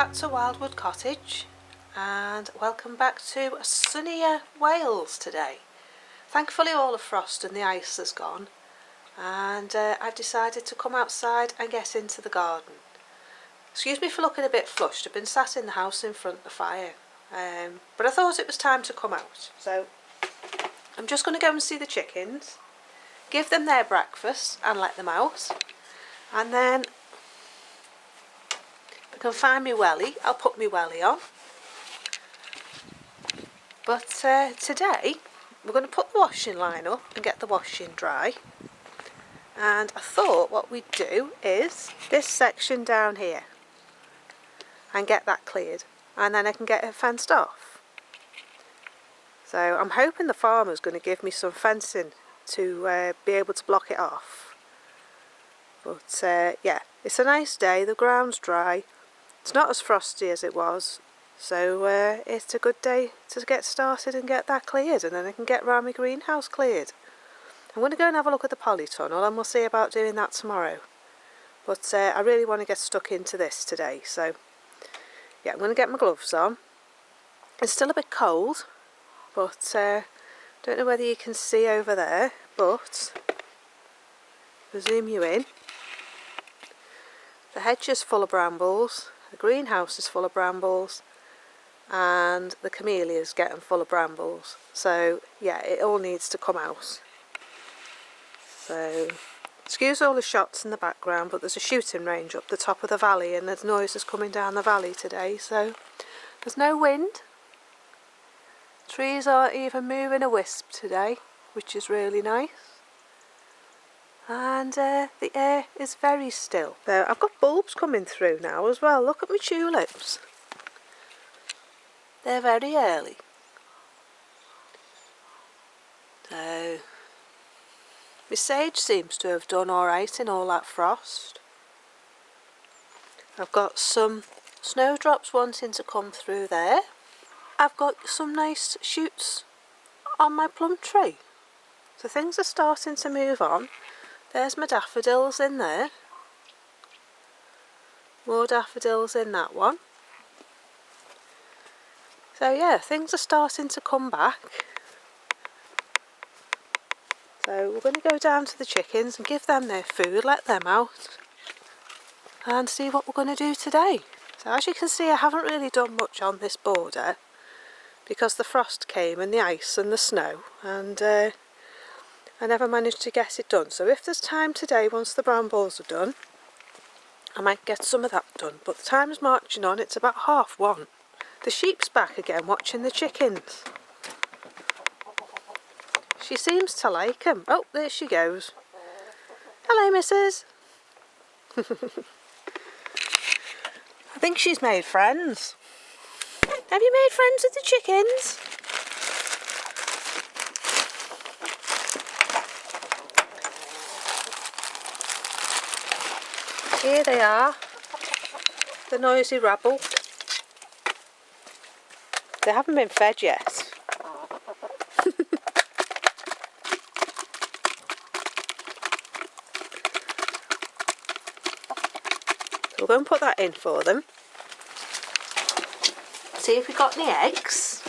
back to Wildwood Cottage and welcome back to a sunnier Wales today. Thankfully all the frost and the ice has gone and I've decided to come outside and get into the garden. Excuse me for looking a bit flushed, I've been sat in the house in front of the fire but I thought it was time to come out. So I'm just going to go and see the chickens, give them their breakfast and let them out, and then if I can find my welly, I'll put my welly on. But today we're going to put the washing line up and get the washing dry. And I thought what we'd do is this section down here and get that cleared, and then I can get it fenced off. So I'm hoping the farmer's going to give me some fencing to be able to block it off. But yeah, it's a nice day, the ground's dry, it's not as frosty as it was, so it's a good day to get started and get that cleared, and then I can get round my greenhouse cleared. I'm going to go and have a look at the polytunnel and we'll see about doing that tomorrow. But I really want to get stuck into this today, so yeah, I'm going to get my gloves on. It's still a bit cold, but don't know whether you can see over there, but I'll zoom you in. The hedge is full of brambles, the greenhouse is full of brambles, and the camellia's getting full of brambles. So yeah, it all needs to come out. So excuse all the shots in the background, but there's a shooting range up the top of the valley and there's noises coming down the valley today, so there's no wind. Trees aren't even moving a wisp today, which is really nice. And the air is very still. So I've got bulbs coming through now as well. Look at my tulips. They're very early. So my sage seems to have done alright in all that frost. I've got some snowdrops wanting to come through there. I've got some nice shoots on my plum tree. So things are starting to move on. There's my daffodils in there. More daffodils in that one. So yeah, things are starting to come back. So we're going to go down to the chickens and give them their food, let them out, and see what we're going to do today. So as you can see, I haven't really done much on this border because the frost came and the ice and the snow, and I never managed to get it done. So if there's time today, once the brambles are done, I might get some of that done. But the time's marching on, it's about 1:30. The sheep's back again watching the chickens. She seems to like them. Oh, there she goes. Hello, missus. I think she's made friends. Have you made friends with the chickens? Here they are, the noisy rabble. They haven't been fed yet. So we'll go and put that in for them. See if we got any eggs.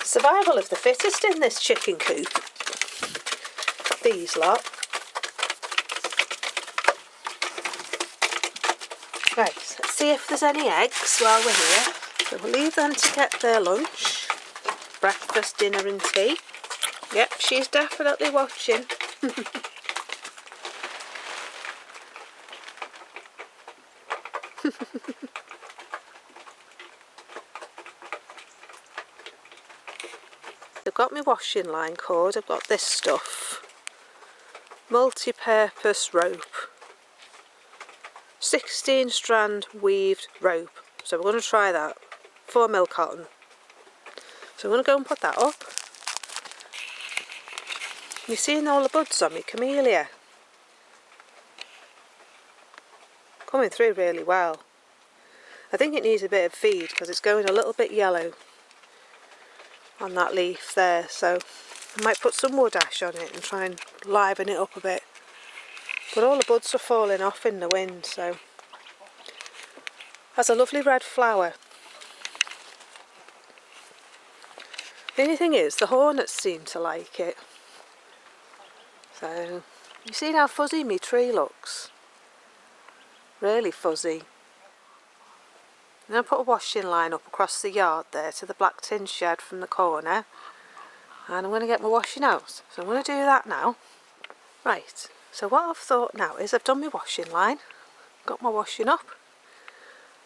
Survival of the fittest in this chicken coop. These lot. Right, let's see if there's any eggs while we're here. So we'll leave them to get their lunch. Breakfast, dinner and tea. Yep, she's definitely watching. I've got my washing line cord, I've got this stuff. Multi-purpose rope. 16 strand weaved rope. So we're going to try that. 4mm cotton. So I'm going to go and put that up. You're seeing all the buds on me camellia. Coming through really well. I think it needs a bit of feed because it's going a little bit yellow on that leaf there, so I might put some wood ash on it and try and liven it up a bit. But all the buds are falling off in the wind, so. Has a lovely red flower. The only thing is, the hornets seem to like it. So, you see how fuzzy my tree looks? Really fuzzy. I'm going to put a washing line up across the yard there to the black tin shed from the corner. And I'm going to get my washing out. So I'm going to do that now. Right, so what I've thought now is I've done my washing line. Got my washing up.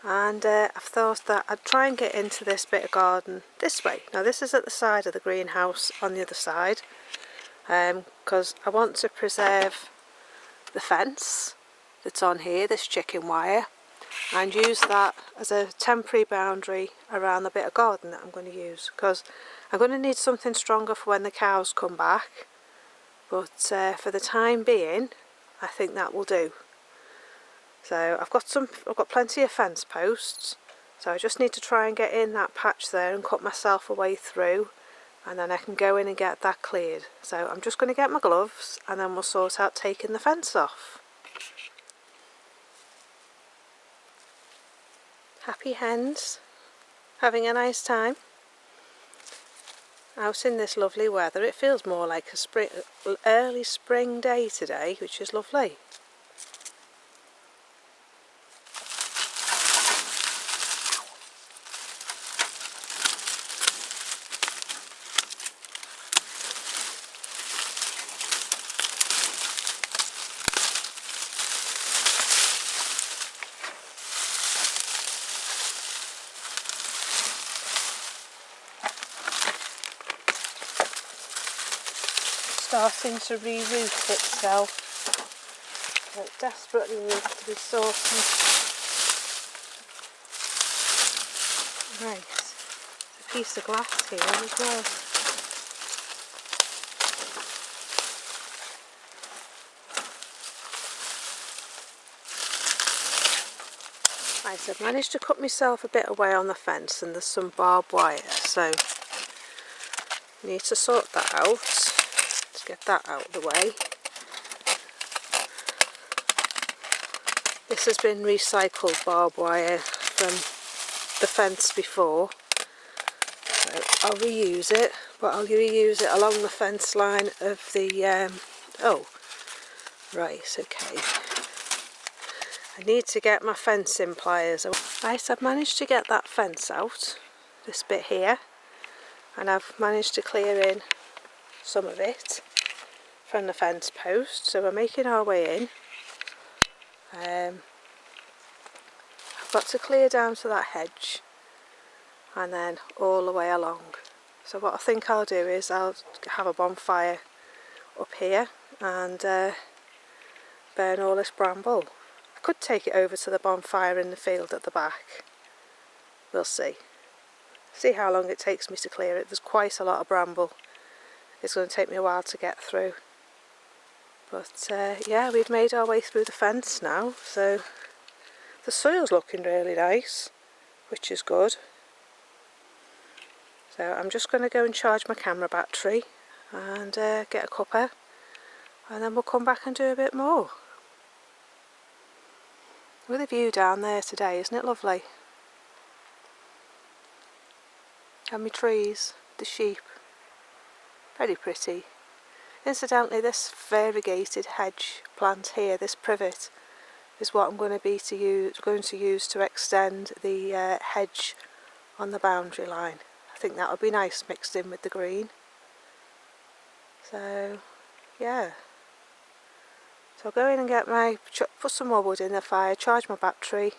And I've thought that I'd try and get into this bit of garden this way. Now this is at the side of the greenhouse on the other side. Because I want to preserve the fence that's on here, this chicken wire. And use that as a temporary boundary around the bit of garden that I'm going to use. Because I'm going to need something stronger for when the cows come back. But for the time being, I think that will do. So I've got plenty of fence posts, so I just need to try and get in that patch there and cut myself a way through, and then I can go in and get that cleared. So I'm just going to get my gloves and then we'll sort out taking the fence off. Happy hens, having a nice time out in this lovely weather. It feels more like a early spring day today, which is lovely. Starting to re-root itself. So it desperately needs to be sorted. Right, there's a piece of glass here as well. Right, I've managed to cut myself a bit away on the fence and there's some barbed wire, so I need to sort that out. Let's get that out of the way. This has been recycled barbed wire from the fence before, so I'll reuse it, but I'll reuse it along the fence line of the, oh, right, okay. I need to get my fencing pliers. Right, I've managed to get that fence out, this bit here, and I've managed to clear in some of it from the fence post, so we're making our way in. I've got to clear down to that hedge and then all the way along. So what I think I'll do is I'll have a bonfire up here and burn all this bramble. I could take it over to the bonfire in the field at the back. We'll see. See how long it takes me to clear it. There's quite a lot of bramble. It's going to take me a while to get through. But yeah, we've made our way through the fence now, so the soil's looking really nice, which is good. So I'm just going to go and charge my camera battery and get a cuppa, and then we'll come back and do a bit more. With a view down there today, isn't it lovely? And my trees, the sheep, very pretty. Incidentally, this variegated hedge plant here, this privet, is what I'm going to use to extend the hedge on the boundary line. I think that would be nice mixed in with the green. So, yeah. So I'll go in and get put some more wood in the fire, charge my battery,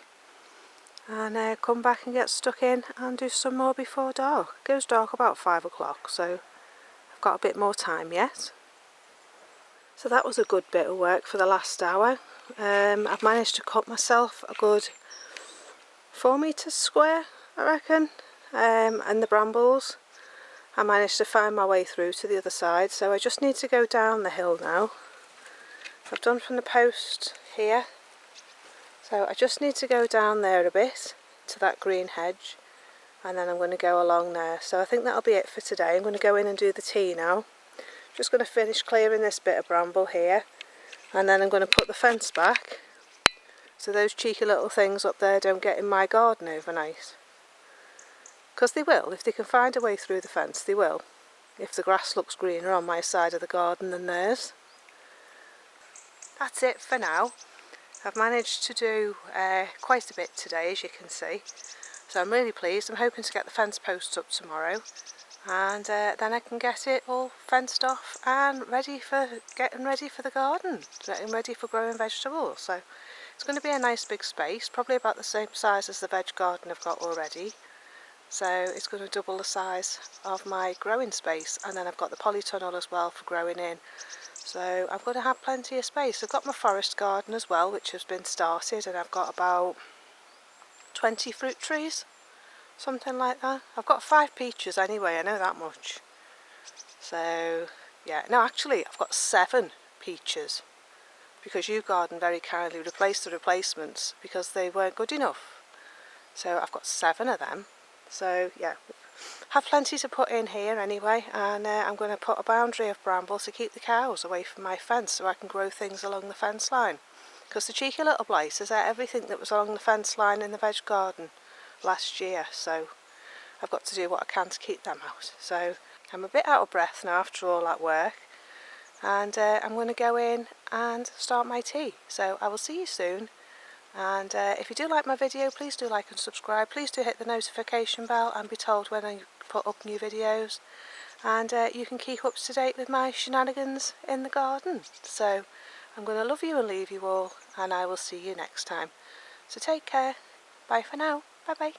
and come back and get stuck in and do some more before dark. It goes dark about 5 o'clock, so I've got a bit more time yet. So that was a good bit of work for the last hour. I've managed to cut myself a good 4 metres square, I reckon, and the brambles. I managed to find my way through to the other side, so I just need to go down the hill now. I've done from the post here, so I just need to go down there a bit to that green hedge, and then I'm going to go along there. So I think that'll be it for today. I'm going to go in and do the tea now. Just going to finish clearing this bit of bramble here, and then I'm going to put the fence back so those cheeky little things up there don't get in my garden overnight. Because they will, if they can find a way through the fence, they will. If the grass looks greener on my side of the garden than theirs. That's it for now. I've managed to do quite a bit today, as you can see. So I'm really pleased. I'm hoping to get the fence posts up tomorrow. And then I can get it all fenced off and getting ready for the garden, getting ready for growing vegetables. So it's going to be a nice big space, probably about the same size as the veg garden I've got already. So it's going to double the size of my growing space, and then I've got the polytunnel as well for growing in. So I'm going to have plenty of space. I've got my forest garden as well, which has been started, and I've got about 20 fruit trees. Something like that. I've got 5 peaches anyway, I know that much. So, yeah, no, actually, I've got 7 peaches. Because you garden very kindly replaced the replacements because they weren't good enough. So I've got 7 of them. So, yeah, have plenty to put in here anyway. And I'm going to put a boundary of bramble to keep the cows away from my fence so I can grow things along the fence line. Because the cheeky little blighters ate everything that was along the fence line in the veg garden last year, so I've got to do what I can to keep them out. So I'm a bit out of breath now after all that work, and I'm going to go in and start my tea. So I will see you soon, and if you do like my video, please do like and subscribe. Please do hit the notification bell and be told when I put up new videos, and you can keep up to date with my shenanigans in the garden. So I'm going to love you and leave you all, and I will see you next time. So take care. Bye for now. Bye bye.